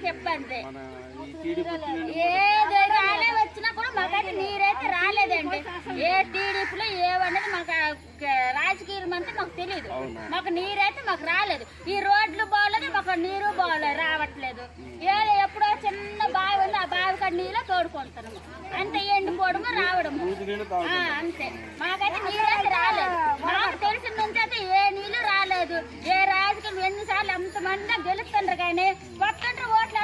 చెప్పండి ఏది రాలే వచ్చినా కూడా మాకైతే నీరైతే రాలేదండి. ఏ టీడీపీలో ఏమనేది మాకు రాజకీయం అంటే మాకు తెలియదు. మాకు నీరైతే మాకు రాలేదు. ఈ రోడ్లు బాగోలేదు, మాకు నీరు బాగోలేదు, రావట్లేదు. ఎప్పుడో చిన్న బావి ఉంది, ఆ బావి కాడ నీళ్ళు తోడుకుంటాము అంతే. ఎండిపోవడము రావడము అంతే. మాకైతే నీరైతే రాలేదు. మాకు తెలిసిన నుంచి అయితే ఏ నీళ్ళు రాలేదు. ఏ రాజకీయం ఎన్నిసార్లు అంతమంది గెలుస్తుండ్రు కానీ కొత్తంటారు ఓట్లు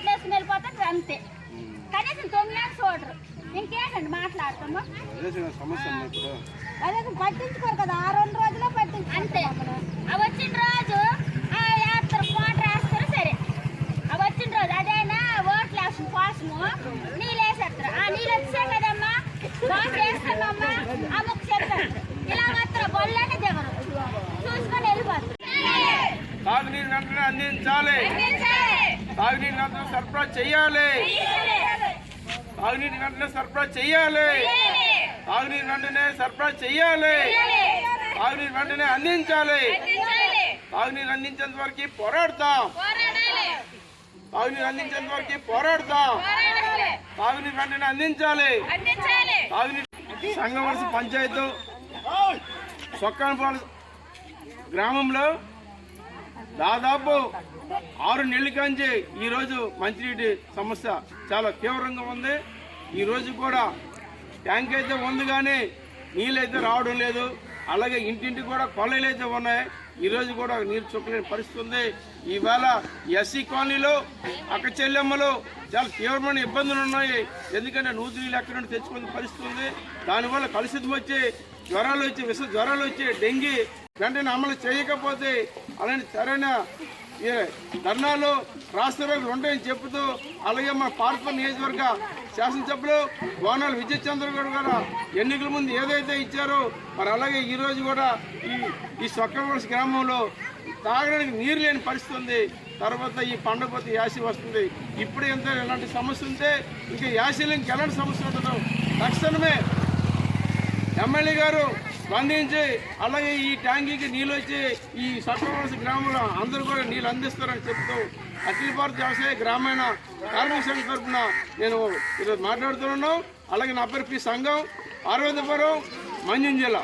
వేసుకుని వెళ్ళిపోతారు అంతే. కనీసం 9 నెలలు చూడరు. ఇంకేంటండి మాట్లాడతాము. అదే పట్టించుకోరు కదా, ఆ 2 రోజుల్లో పట్టించు అంతే. అవి వచ్చిన రోజు వేస్తారు, కోట వేస్తారు, సరే. అవి వచ్చిన రోజు అదైనా ఓట్లు వేసిన కోసము నీళ్ళు వేసేస్తారు. ఆ నీళ్ళు వచ్చే కదమ్మా కోట వేస్తామమ్మా అమ్మకు చెప్తారు. ఇలా మాత్రం బొల్లానే దిగరు, చూసుకొని వెళ్ళిపోతారు. తాగునీరు వెంటనే అందించాలి, తాగునీరు వెంటనే సరఫరా చేయాలి, తాగునీరు వెంటనే సరఫరా చేయాలి, తాగునీరు వెంటనే సరఫరా చేయాలి, తాగునీరు వెంటనే అందించాలి. తాగునీరు అందించేంత వరకు పోరాడతాం, తాగునీరు అందించేంత వరకు పోరాడతాం. తాగునీరు వెంటనే అందించాలి. తాగునీరు సంగవలస పంచాయతీ సొక్కానపాడు గ్రామంలో దాదాపు 6 నెలల కంచి ఈరోజు మంచినీటి సమస్య చాలా తీవ్రంగా ఉంది. ఈరోజు కూడా ట్యాంక్ అయితే ఉంది కానీ నీళ్ళైతే రావడం లేదు. అలాగే ఇంటింటికి కూడా కొలలు అయితే ఉన్నాయి. ఈరోజు కూడా నీరు చుక్కలేని పరిస్థితి ఉంది. ఈవేళ ఎస్సీ కాలనీలో అక్క చెల్లెమ్మలు చాలా తీవ్రమైన ఇబ్బందులు ఉన్నాయి. ఎందుకంటే నూతి నీళ్ళు ఎక్కడి నుండి తెచ్చుకునే పరిస్థితి ఉంది. దానివల్ల కలుషితం వచ్చి జ్వరాలు వచ్చి విష జ్వరాలు వచ్చి డెంగీ వెంటనే అమలు చేయకపోతే అలాంటి సరైన ధర్నాలు రాష్ట్రవ్యాప్తంగా ఉంటాయని చెబుతూ, అలాగే మన పార్లమెంట్ నియోజకవర్గ శాసనసభ్యులు గోనాల విజయ్ చంద్రగౌడ్ గారు ఎన్నికల ముందు ఏదైతే ఇచ్చారో మరి అలాగే ఈరోజు కూడా ఈ సొక్కవలస గ్రామంలో తాగడానికి నీరు లేని పరిస్థితి ఉంది. తర్వాత ఈ పండగ యాసి వస్తుంది. ఇప్పుడు ఎంత ఎలాంటి సమస్య ఉంటే ఇంకా యాసీలో ఇంకెలాంటి సమస్య ఉంటుందో తక్షణమే ఎమ్మెల్యే గారు స్పందించి అలాగే ఈ ట్యాంకీకి నీళ్ళు వచ్చి ఈ సొక్కవలస గ్రామంలో అందరూ కూడా నీళ్ళు అందిస్తారని చెప్తూ అఖిల భారత వ్యవసాయ గ్రామీణ కార్మిక సంఘ తరఫున నేను ఈరోజు మాట్లాడుతున్నాను. అలాగే నా పేరు పి సంఘం, పార్వతీపురం, మంజం జిల్లా.